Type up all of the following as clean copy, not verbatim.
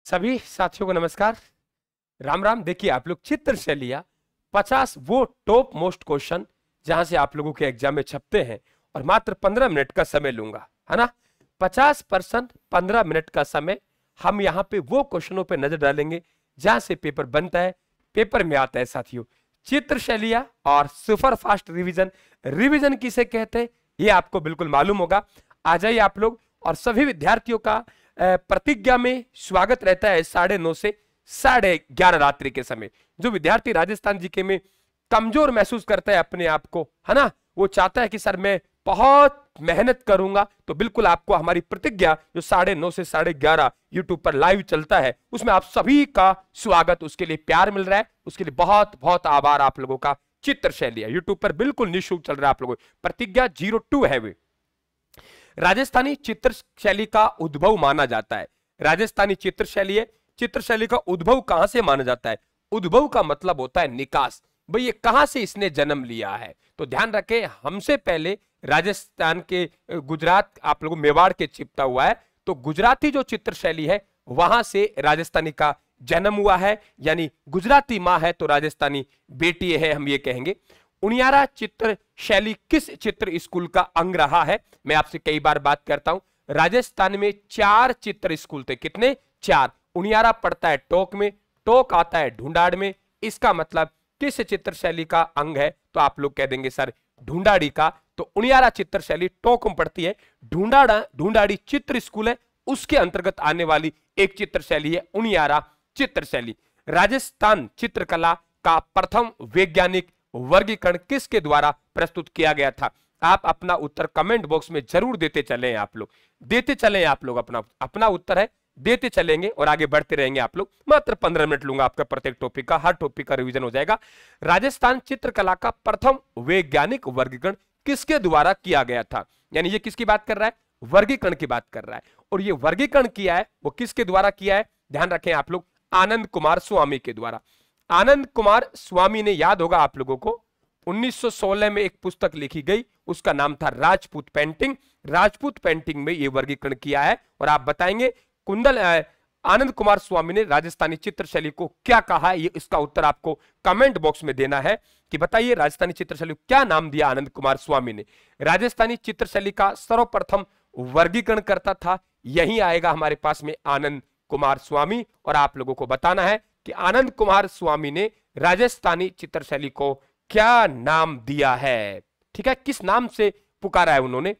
सभी साथियों को नमस्कार, राम राम। देखिए आप लोग चित्र शैलियां 50 वो टॉप मोस्ट क्वेश्चन जहां से आप लोगों के एग्जाम में छपते हैं और मात्र 15 मिनट का समय लूंगा, है ना। 50% 15 मिनट का समय हम यहाँ पे वो क्वेश्चनों पे नजर डालेंगे जहां से पेपर बनता है, पेपर में आता है। साथियों, चित्र शैलियां और सुपर फास्ट रिवीजन, रिवीजन किसे कहते हैं ये आपको बिल्कुल मालूम होगा। आ जाइए आप लोग। और सभी विद्यार्थियों का प्रतिज्ञा में स्वागत रहता है 9:30 से 11:30 रात्रि के समय। जो विद्यार्थी राजस्थान जीके में कमजोर महसूस करता है अपने आप को, है ना, वो चाहता है कि सर मैं बहुत मेहनत करूंगा, तो बिल्कुल आपको हमारी प्रतिज्ञा जो 9:30 से 11:30 यूट्यूब पर लाइव चलता है उसमें आप सभी का स्वागत, उसके लिए प्यार मिल रहा है, उसके लिए बहुत बहुत आभार आप लोगों का। चित्र शैलियां यूट्यूब पर बिल्कुल निःशुल्क चल रहा है आप लोगों को। प्रतिज्ञा 02 है वे। राजस्थानी चित्र शैली का उद्भव माना जाता है। राजस्थानी चित्र शैली है। चित्र शैली का उद्भव कहां से माना जाता है? उद्भव का मतलब होता है निकास। भाई ये कहां से इसने जन्म लिया है? तो ध्यान रखें, हमसे पहले राजस्थान के गुजरात, आप लोगों मेवाड़ के चिपटा हुआ है, तो गुजराती जो चित्र शैली है वहां से राजस्थानी का जन्म हुआ है। यानी गुजराती मां है तो राजस्थानी बेटी है, हम ये कहेंगे। उनियारा चित्र शैली किस चित्र स्कूल का अंग रहा है? मैं आपसे कई बार बात करता हूं, राजस्थान में 4 चित्र स्कूल थे। कितने? 4। उनियारा पड़ता है टोक में, टोक आता है ढूंढाड़ में। इसका मतलब किस चित्र शैली का अंग है? तो आप लोग कह देंगे सर ढूंढाड़ी का। तो उनियारा चित्र शैली टोक में पड़ती है। ढूंढाड़ी चित्र स्कूल है, उसके अंतर्गत आने वाली एक चित्र शैली है उनियारा चित्र शैली। राजस्थान चित्रकला का प्रथम वैज्ञानिक वर्गीकरण किसके द्वारा प्रस्तुत किया गया था? आप अपना उत्तर कमेंट बॉक्स में जरूर देते चले। आप लोग देते चले, आप लोग अपना उत्तर है देते चलेंगे और आगे बढ़ते रहेंगे। आप लोग मात्र 15 मिनट लूंगा आपका प्रत्येक टॉपिक का, हर टॉपिक का रिवीजन हो जाएगा। राजस्थान चित्रकला का प्रथम वैज्ञानिक वर्गीकरण किसके द्वारा किया गया था? यानी ये किसकी बात कर रहा है? वर्गीकरण की बात कर रहा है। और ये वर्गीकरण किया है वो किसके द्वारा किया है? ध्यान रखें आप लोग, आनंद कुमार स्वामी के द्वारा। आनंद कुमार स्वामी ने, याद होगा आप लोगों को, 1916 में एक पुस्तक लिखी गई, उसका नाम था राजपूत पेंटिंग। राजपूत पेंटिंग में यह वर्गीकरण किया है। और आप बताएंगे आनंद कुमार स्वामी ने राजस्थानी चित्र शैली को क्या कहा है? ये इसका उत्तर आपको कमेंट बॉक्स में देना है कि बताइए राजस्थानी चित्र शैली को क्या नाम दिया आनंद कुमार स्वामी ने। राजस्थानी चित्र शैली का सर्वप्रथम वर्गीकरण करता था, यही आएगा हमारे पास में आनंद कुमार स्वामी। और आप लोगों को बताना है कि आनंद कुमार स्वामी ने राजस्थानी चित्र शैली को क्या नाम दिया है। ठीक है, किस नाम से पुकारा है उन्होंने?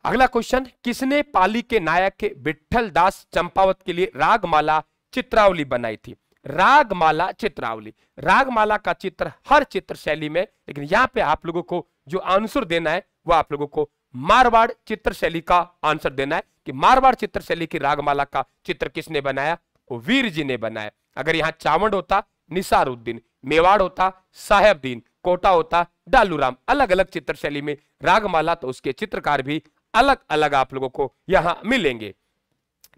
अगला क्वेश्चन, किसने पाली के नायक विठल दास चंपावत के लिए रागमाला चित्रावली बनाई थी? रागमाला चित्रावली, रागमाला का चित्र हर चित्र शैली में, लेकिन यहां पे आप लोगों को जो आंसर देना है वो आप लोगों को मारवाड़ चित्र शैली का आंसर देना है कि मारवाड़ चित्र शैली की रागमाला का चित्र किसने बनाया? वीर जी ने बनाया। अगर यहां चावंड होता निसारुद्दीन, मेवाड़ होता साहेबदीन, कोटा होता डालूराम। अलग अलग चित्र शैली में रागमाला, तो उसके चित्रकार भी अलग अलग आप लोगों को यहां मिलेंगे।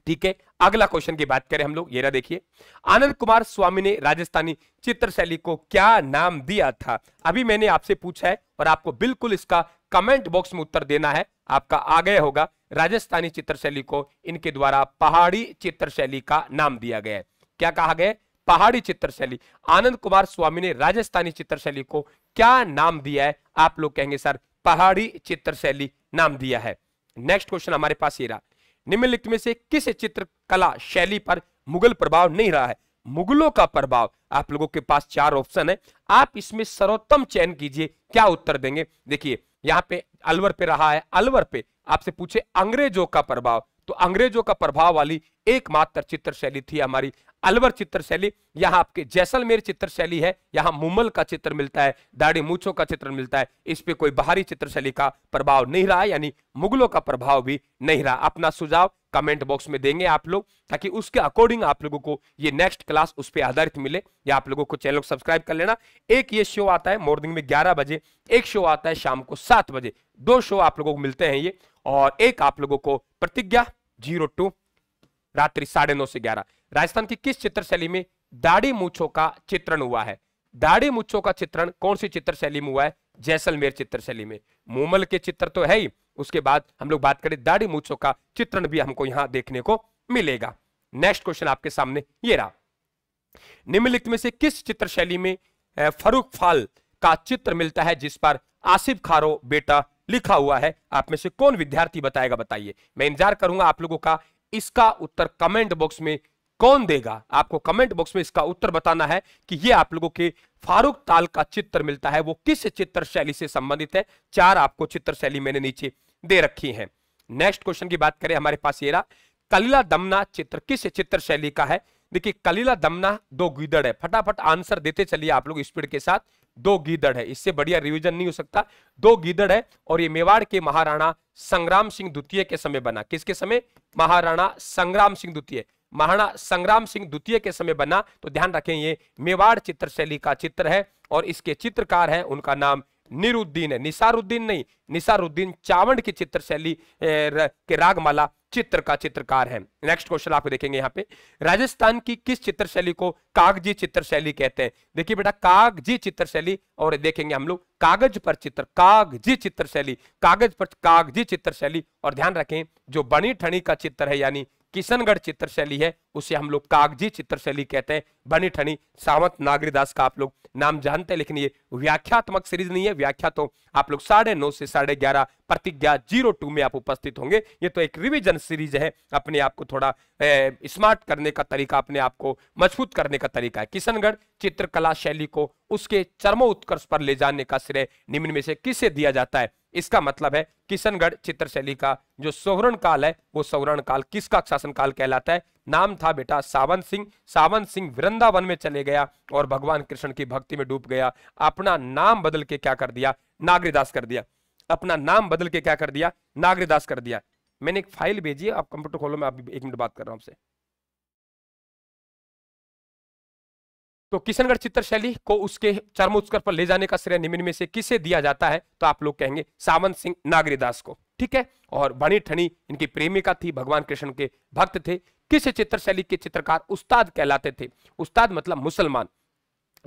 ठीक है, अगला क्वेश्चन की बात करें हम लोग, ये रहा देखिए, आनंद कुमार स्वामी ने राजस्थानी चित्र शैली को क्या नाम दिया था? अभी मैंने आपसे पूछा है और आपको बिल्कुल इसका कमेंट बॉक्स में उत्तर देना है। आपका आ गया होगा, राजस्थानी चित्र शैली को इनके द्वारा पहाड़ी चित्र शैली का नाम दिया गया है। क्या कहा गया? पहाड़ी चित्र शैली। आनंद कुमार स्वामी ने राजस्थानी चित्र शैली को क्या नाम दिया है? आप लोग कहेंगे सर पहाड़ी चित्र शैली नाम दिया है। नेक्स्ट क्वेश्चन हमारे पास ये रहा, निम्नलिखित में से किस चित्रकला शैली पर मुगल प्रभाव नहीं रहा है? मुगलों का प्रभाव, आप लोगों के पास 4 ऑप्शन है, आप इसमें सर्वोत्तम चयन कीजिए। क्या उत्तर देंगे? देखिए यहां पे अलवर पे रहा है, अलवर पे आपसे पूछे अंग्रेजों का प्रभाव, तो अंग्रेजों का प्रभाव वाली एकमात्र चित्र शैली थी हमारी अलवर चित्र शैली। यहां आपके जैसलमेर चित्र शैली है, यहां मुमल का चित्र मिलता है, दाढ़ी मूछों का चित्र मिलता है। इस पे कोई बाहरी चित्र शैली का प्रभाव नहीं रहा, यानी मुगलों का प्रभाव भी नहीं रहा। अपना सुझाव कमेंट बॉक्स में देंगे आप लोग, ताकि उसके अकॉर्डिंग आप लोगों को ये नेक्स्ट क्लास उस पर आधारित मिले। या आप लोगों को चैनल को सब्सक्राइब कर लेना। एक ये शो आता है मॉर्निंग में 11 बजे, एक शो आता है शाम को 7 बजे, 2 शो आप लोगों को मिलते हैं ये। और एक आप लोगों को प्रतिज्ञा 02 रात्रि 9:30 से 11। राजस्थान की किस चित्र शैली में दाढ़ी मूछों का चित्रण हुआ है? दाढ़ी मूछों का चित्रण कौन सी चित्र शैली में हुआ है? जैसलमेर चित्र शैली में। मुमल के चित्र तो है ही, उसके बाद हम लोग बात करें दाढ़ी मूछों का चित्रण भी हमको यहां देखने को मिलेगा। नेक्स्ट क्वेश्चन आपके सामने ये रहा, निम्नलिखित में से किस चित्र शैली में फर्रुख फाल का चित्र मिलता है जिस पर आसिफ खारो बेटा लिखा हुआ है? आप में से कौन विद्यार्थी बताएगा, बताइए। मैं इंतजार करूंगा आप लोगों का। इसका उत्तर कमेंट बॉक्स में कौन देगा? आपको कमेंट बॉक्स में इसका उत्तर बताना है कि ये आप लोगों के फारूक ताल का चित्र मिलता है वो किस चित्र शैली से संबंधित है। 4 आपको चित्र शैली मैंने नीचे दे रखी है। नेक्स्ट क्वेश्चन की बात करें, हमारे पास ये रहा, कलीला दमना चित्र किस चित्र शैली का है? देखिए कलीला दमना 2 गीदड़ है, फटाफट आंसर देते चलिए आप लोग स्पीड के साथ। 2 गीदड़ है, इससे बढ़िया रिवीजन नहीं हो सकता। 2 गीदड़ है और ये मेवाड़ के महाराणा संग्राम सिंह द्वितीय के समय बना। किसके समय? महाराणा संग्राम सिंह द्वितीय, महाराणा संग्राम सिंह द्वितीय के समय बना। तो ध्यान रखें ये मेवाड़ चित्र शैली का चित्र है और इसके चित्रकार है, उनका नाम निरुद्दीन है, निसारुद्दीन नहीं, निसारुद्दीन चावंड की चित्र शैली के रागमाला चित्र का चित्रकार है। नेक्स्ट क्वेश्चन आपको देखेंगे यहाँ पे, राजस्थान की किस चित्र शैली को कागजी चित्र शैली कहते हैं? देखिए बेटा कागजी चित्र शैली, और देखेंगे हम लोग कागज पर चित्र, कागजी चित्र शैली, कागज पर कागजी चित्र शैली। और ध्यान रखें जो बनी ठनी का चित्र है यानी किशनगढ़ चित्र शैली है उसे हम लोग कागजी चित्र शैली कहते हैं। बनी ठनी सावंत नागरीदास का आप लोग नाम जानते हैं, लेकिन ये व्याख्यात्मक सीरीज नहीं है। व्याख्या तो आप लोग 9:30 से 11:30 प्रतिज्ञा 02 में आप उपस्थित होंगे। ये तो एक रिवीजन सीरीज है, अपने आप को थोड़ा स्मार्ट करने का तरीका, अपने आप को मजबूत करने का तरीका है। किशनगढ़ चित्रकला शैली को उसके चरमोत्कर्ष पर ले जाने का श्रेय निम्न में से किसे दिया जाता है? इसका मतलब है किशनगढ़ चित्र शैली का जो स्वर्ण काल है वो स्वर्ण काल किसका शासन काल कहलाता है? नाम था बेटा सावंत सिंह। सावंत सिंह वृंदावन में चले गया और भगवान कृष्ण की भक्ति में डूब गया। अपना नाम बदल के क्या कर दिया? नागरीदास कर दिया। अपना नाम बदल के क्या कर दिया? नागरीदास कर दिया। मैंने एक फाइल भेजी है, आप कंप्यूटर खोलो, मैं अभी 1 मिनट बात कर रहा हूं आपसे। तो किशनगढ़ चित्र शैली को उसके चरमोत्कर्ष पर ले जाने का श्रेय निम्न में से किसे दिया जाता है? तो आप लोग कहेंगे सावंत सिंह नागरीदास को, ठीक है। और बनी ठनी इनकी प्रेमिका थी, भगवान कृष्ण के भक्त थे। किस चित्र शैली के चित्रकार उस्ताद कहलाते थे? उस्ताद मतलब मुसलमान,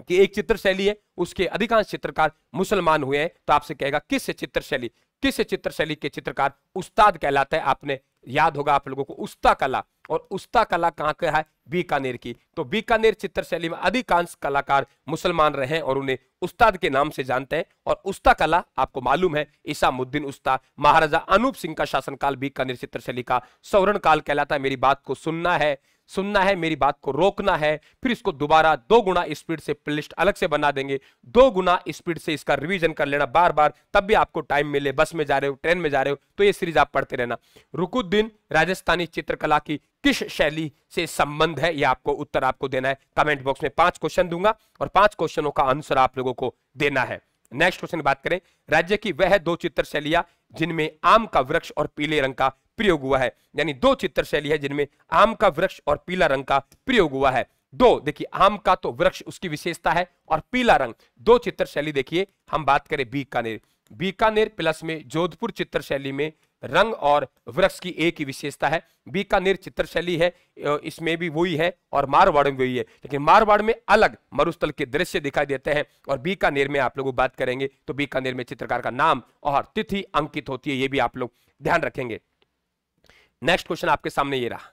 कि एक चित्र शैली है उसके अधिकांश चित्रकार मुसलमान हुए हैं, तो आपसे कहेगा किस चित्र शैली, किस चित्र शैली के चित्रकार उस्ताद कहलाता है? आपने याद होगा आप लोगों को उस्ता कला, और उस्ता कला कहाँ का है? बीकानेर की। तो बीकानेर चित्र शैली में अधिकांश कलाकार मुसलमान रहे और उन्हें उस्ताद के नाम से जानते हैं। और उस्ता कला आपको मालूम है इसामुद्दीन उस्ता महाराजा अनूप सिंह का शासनकाल बीकानेर चित्र शैली का स्वर्ण काल कहलाता है। मेरी बात को सुनना है, सुनना है, मेरी बात को रोकना है, फिर इसको दोबारा 2 गुना स्पीड से प्लेलिस्ट अलग से बना देंगे, 2 गुना स्पीड से इसका रिवीजन कर लेना बार बार, तब भी आपको टाइम मिले, बस में जा रहे हो, ट्रेन में जा रहे हो, तो ये सीरीज आप पढ़ते रहना। रुकुद्दीन राजस्थानी चित्रकला की किस शैली से संबंध है? ये आपको उत्तर आपको देना है। कमेंट बॉक्स में 5 क्वेश्चन दूंगा और 5 क्वेश्चनों का आंसर आप लोगों को देना है। नेक्स्ट क्वेश्चन की बात करें, राज्य की वह 2 चित्र शैलियां जिनमें आम का वृक्ष और पीले रंग का प्रयोग हुआ है, यानी 2 चित्र शैली है जिनमें आम का वृक्ष और पीला रंग का प्रयोग हुआ है। 2 देखिए, आम का तो वृक्ष उसकी विशेषता है और पीला रंग, 2 चित्र शैली देखिए। हम बात करें बीकानेर, बीकानेर प्लस में जोधपुर चित्र शैली में रंग और वृक्ष की एक ही विशेषता है। बीकानेर चित्र शैली है, इसमें भी वही है और मारवाड़ में वही है, लेकिन मारवाड़ में अलग मरुस्थल के दृश्य दिखाई देते हैं और बीकानेर में आप लोग बात करेंगे तो बीकानेर में चित्रकार का नाम और तिथि अंकित होती है, ये भी आप लोग ध्यान रखेंगे। नेक्स्ट क्वेश्चन आपके सामने ये रहा,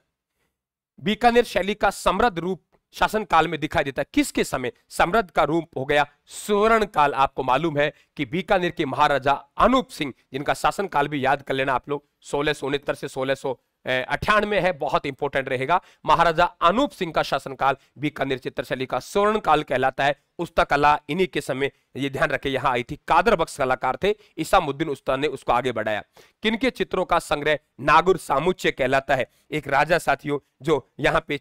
बीकानेर शैली का समृद्ध रूप शासन काल में दिखाई देता है किसके समय? समृद्ध का रूप हो गया स्वर्ण काल। आपको मालूम है कि बीकानेर के महाराजा अनूप सिंह, जिनका शासन काल भी याद कर लेना आप लोग, 1669 से 1698 है, बहुत इंपॉर्टेंट रहेगा। महाराजा अनूप सिंह का शासनकाल बीकानेर चित्रशैली का स्वर्ण काल कहलाता है। उस्ता कला इन्हीं के समय, ये ध्यान रखे, यहां आई थी। कादर बख्श कलाकार थे, इसामुद्दीन उस्ता ने उसको आगे बढ़ाया। किनके चित्रों का संग्रह नागुर सामुच्चय कहलाता है? एक राजा साथियों जो यहाँ पे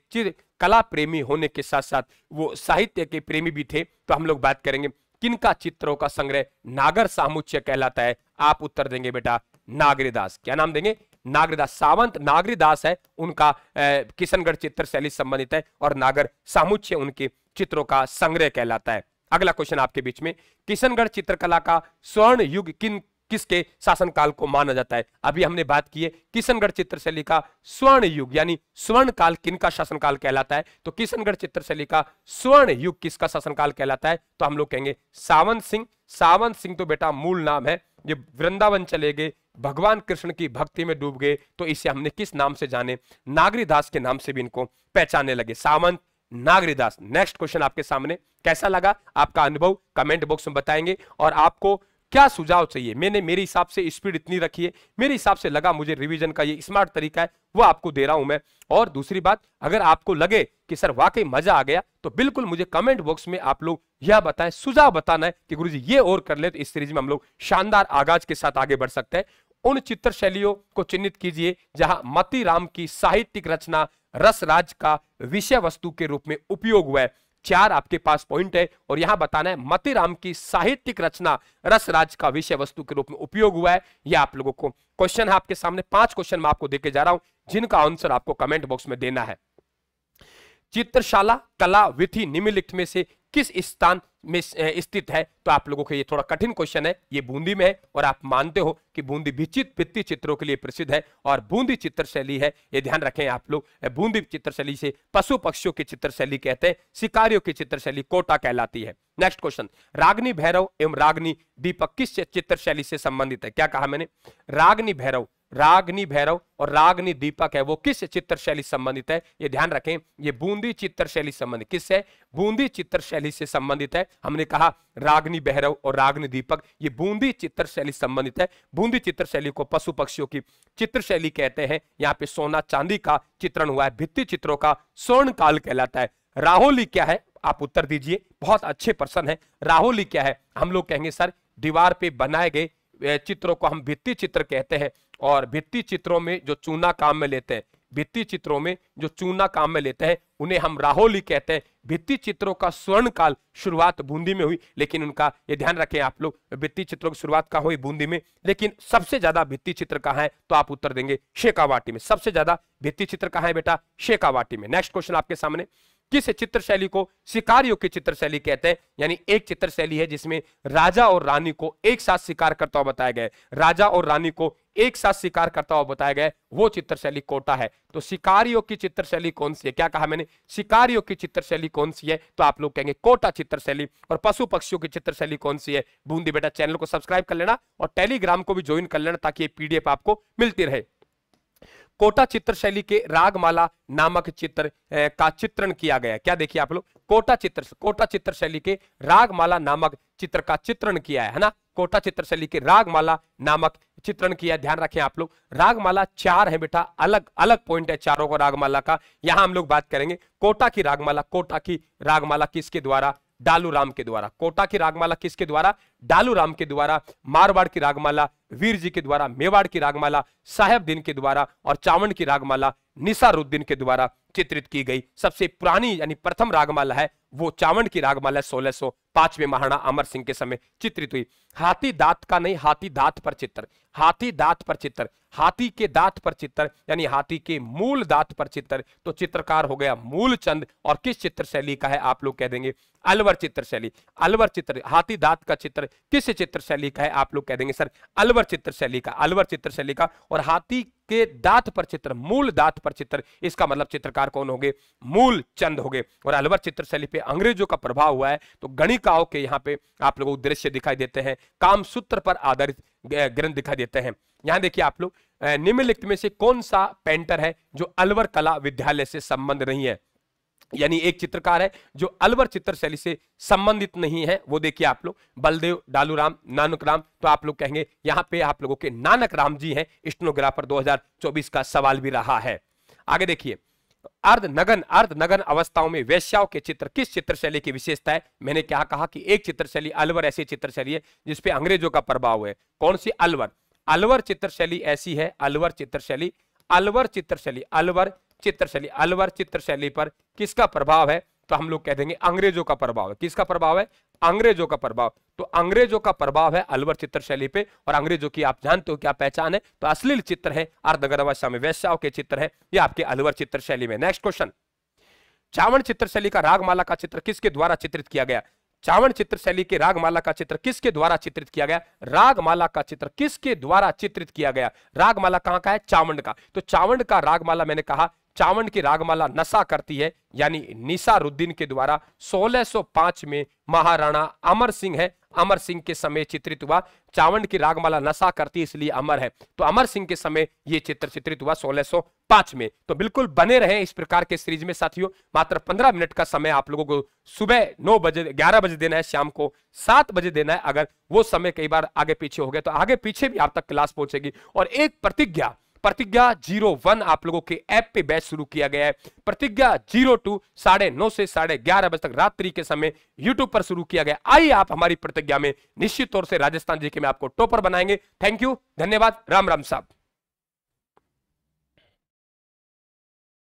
कला प्रेमी होने के साथ साथ वो साहित्य के प्रेमी भी थे, तो हम लोग बात करेंगे किनका चित्रों का संग्रह नागर सामुच्चय कहलाता है? आप उत्तर देंगे बेटा नागरीदास। क्या नाम देंगे? नागरीदास। सावंत नागरीदास है, उनका किशनगढ़ चित्र शैली संबंधित है और नागर सामुच्चय उनके चित्रों का संग्रह कहलाता है। अगला क्वेश्चन आपके बीच में, किशनगढ़ चित्रकला का स्वर्ण युग किसके शासनकाल को माना जाता है? अभी हमने बात की है किशनगढ़ चित्रशैली का स्वर्ण युग यानी स्वर्ण काल किनका शासनकाल कहलाता है? तो किशनगढ़ चित्रशैली का स्वर्ण युग किसका शासनकाल कहलाता है? तो हम लोग कहेंगे सावंत सिंह। सावंत सिंह तो बेटा मूल नाम है ये वृंदावन चले गए, भगवान कृष्ण की भक्ति में डूब गए, तो इसे हमने किस नाम से जाने? नागरीदास के नाम से भी इनको पहचानने लगे, सामंत नागरीदास। नेक्स्ट क्वेश्चन आपके सामने, कैसा लगा आपका अनुभव कमेंट बॉक्स में बताएंगे, और आपको क्या सुझाव चाहिए? मैंने मेरे हिसाब से स्पीड इतनी रखी है, मेरे हिसाब से लगा मुझे रिवीजन का ये स्मार्ट तरीका है, वो आपको दे रहा हूं मैं। और दूसरी बात, अगर आपको लगे कि सर वाकई मजा आ गया, तो बिल्कुल मुझे कमेंट बॉक्स में आप लोग यह बताएं, सुझाव बताना है कि गुरुजी ये और कर ले, तो इस सीरीज में हम लोग शानदार आगाज के साथ आगे बढ़ सकते हैं। उन चित्र शैलियों को चिन्हित कीजिए जहां मती राम की साहित्यिक रचना रसराज का विषय वस्तु के रूप में उपयोग हुआ है। 4 आपके पास पॉइंट है, और यहां बताना है मती राम की साहित्यिक रचना रसराज का विषय वस्तु के रूप में उपयोग हुआ है। यह आप लोगों को क्वेश्चन है आपके सामने, 5 क्वेश्चन मैं आपको देके जा रहा हूं, जिनका आंसर आपको कमेंट बॉक्स में देना है। चित्रशाला कला विधि निम्नलिखित में से किस स्थान में स्थित है? तो आप लोगों के ये थोड़ा कठिन क्वेश्चन है, ये बूंदी में है, और आप मानते हो कि बूंदी भित्ति चित्रों के लिए प्रसिद्ध है, और बूंदी चित्र शैली है, ये ध्यान रखें आप लोग। बूंदी चित्र शैली से पशु पक्षियों की चित्र शैली कहते हैं, शिकारियों की चित्र शैली कोटा कहलाती है। नेक्स्ट क्वेश्चन, रागनी भैरव एवं रागनी दीपक किस चित्र शैली से संबंधित है? क्या कहा मैंने? रागनी भैरव और रागनी दीपक है, वो किस चित्र शैली संबंधित है? ये ध्यान रखें, ये बूंदी चित्र शैली संबंधित किससे? बूंदी चित्र शैली से संबंधित है। हमने कहा रागनी भैरव और रागनी दीपक ये बूंदी चित्र शैली संबंधित है। बूंदी चित्र शैली को पशु पक्षियों की चित्र शैली कहते हैं। यहाँ पे सोना चांदी का चित्रण हुआ है, भित्ति चित्रों का स्वर्ण काल कहलाता है। राहोली क्या है? आप उत्तर दीजिए, बहुत अच्छे प्रश्न है। राहोली क्या है? हम लोग कहेंगे सर दीवार पे बनाए गए चित्रों को हम भित्ति चित्र कहते हैं, और भित्ति चित्रों में जो चूना काम में लेते हैं, भित्ति चित्रों में जो चूना काम में लेते हैं उन्हें हम राहोली कहते हैं। भित्ति चित्रों का स्वर्ण काल शुरुआत बूंदी में हुई, लेकिन उनका ये ध्यान रखें आप लोग, भित्ति चित्रों की शुरुआत कहाँ हुई? बूंदी में। लेकिन सबसे ज्यादा भित्ति चित्र कहाँ है? तो आप उत्तर देंगे शेखावाटी में। सबसे ज्यादा भित्ति चित्र कहाँ है बेटा? शेखावाटी में। नेक्स्ट क्वेश्चन आपके सामने, किस चित्र शैली को शिकारियों की चित्र शैली कहते हैं? यानी एक चित्र शैली है जिसमें राजा और रानी को एक साथ शिकार करता हुआ बताया गया, राजा और रानी को एक साथ शिकार करता हुआ बताया गया, वो चित्र शैली कोटा है। तो शिकारियों की चित्र शैली कौन सी है? क्या कहा मैंने? शिकारियों की चित्र शैली कौन सी है? तो आप लोग कहेंगे कोटा चित्र शैली। और पशु पक्षियों की चित्र शैली कौन सी है? बूंदी। बेटा चैनल को सब्सक्राइब कर लेना और टेलीग्राम को भी ज्वाइन कर लेना, ताकि ये पीडीएफ आपको मिलती रहे। कोटा चित्र शैली के रागमाला नामक चित्र का चित्रण किया गया। क्या देखिए आप लोग, कोटा चित्र शैली के रागमाला नामक चित्र का चित्रण किया है ना? कोटा चित्र शैली के रागमाला नामक चित्रण किया। ध्यान रखें आप लोग, रागमाला 4 है बेटा, अलग अलग पॉइंट है चारों को रागमाला का। यहां हम लोग बात करेंगे कोटा की रागमाला किसके द्वारा? डालू राम के द्वारा। कोटा की रागमाला किसके द्वारा? डालू राम के द्वारा। मारवाड़ की रागमाला वीर जी के द्वारा, मेवाड़ की रागमाला साहेबदीन के द्वारा, और चावंड की रागमाला निसारुद्दीन के द्वारा चित्रित की गई। सबसे पुरानी यानी प्रथम रागमाला है वो चावंड की रागमाला 1605 में महाराणा अमर सिंह के समय चित्रित हुई। हाथी दांत का नहीं, हाथी दांत पर चित्र, हाथी दांत पर चित्र, हाथी के दांत पर चित्र यानी हाथी के मूल दांत पर चित्र। तो चित्रकार हो गया मूलचंद। और किस चित्र शैली का है? आप लोग कह देंगे अलवर चित्र शैली। अलवर चित्र, हाथी दांत का चित्र किस चित्र शैली का है? आप लोग कह देंगे सर अलवर चित्र शैली का, अलवर चित्र शैली का। और हाथी के दांत पर चित्र, मूल दांत पर चित्र, इसका मतलब चित्रकार कौन होंगे? मूल चंद होंगे। और अलवर चित्र शैली पे अंग्रेजों का प्रभाव हुआ है। तो गणिकाओं के यहाँ पे आप लोगों को दृश्य दिखाई देते हैं, कामसूत्र पर आधारित ग्रंथ दिखाई देते हैं। यहां देखिए आप लोग, निम्नलिखित में से कौन सा पेंटर है जो अलवर कला विद्यालय से संबंध नहीं है? यानी एक चित्रकार है जो अलवर चित्र शैली से संबंधित नहीं है, वो देखिए आप लोग, बलदेव, डालूराम, नानक राम। तो आप लोग कहेंगे यहां पे आप लोगों के नानक राम जी हैं। स्टेनोग्राफर 2024 का सवाल भी रहा है। आगे देखिए, अर्धनग्न अवस्थाओं में वेश्याओं के चित्र किस चित्र शैली की विशेषता है? मैंने क्या कहा कि एक चित्र शैली अलवर ऐसी चित्र शैली है जिसपे अंग्रेजों का प्रभाव है। कौन सी? अलवर। अलवर चित्र शैली ऐसी है, अलवर चित्र शैली, अलवर चित्र शैली, अलवर चित्र शैली, अलवर चित्र शैली पर किसका प्रभाव है? तो हम लोग कह देंगे अंग्रेजों का प्रभाव है। किसका प्रभाव है? अंग्रेजों का प्रभाव। तो अंग्रेजों का प्रभाव है अलवर चित्र शैली पे। और अंग्रेजों की आप जानते हो क्या पहचान है? तो अश्लील चित्र है, अर्धनग्न अवस्था में वेश्याओं के चित्र है, ये आपके अलवर चित्र शैली में। नेक्स्ट क्वेश्चन, चावंड चित्र शैली का रागमाला का चित्र किसके द्वारा चित्रित किया गया? चावंड चित्र शैली के रागमाला का चित्र किसके द्वारा चित्रित किया गया? रागमाला का चित्र किसके द्वारा चित्रित किया गया? रागमाला कहां का है? चावंड का। तो चावंड का रागमाला मैंने कहा चावंड की रागमाला नशा करती है, यानी निसारुद्दीन के द्वारा 1605 में महाराणा अमर सिंह है, अमर सिंह के समय चित्रित हुआ। चावंड की रागमाला नशा करती है इसलिए अमर है, तो अमर सिंह के समय यह चित्र चित्रित हुआ 1605 में। तो बिल्कुल बने रहे इस प्रकार के सीरीज में साथियों। मात्र 15 मिनट का समय आप लोगों को सुबह 9 बजे 11 बजे देना है, शाम को 7 बजे देना है। अगर वो समय कई बार आगे पीछे हो गए तो आगे पीछे भी आप तक क्लास पहुंचेगी। और एक प्रतिज्ञा 01 आप लोगों के ऐप पे बैच शुरू किया गया है। प्रतिज्ञा 02 9:30 से 11:30 बजे तक रात्रि के समय यूट्यूब पर शुरू किया गया। आइए आप हमारी प्रतिज्ञा में निश्चित तौर से राजस्थान जी के में आपको टॉपर बनाएंगे। थैंक यू, धन्यवाद, राम राम साहब।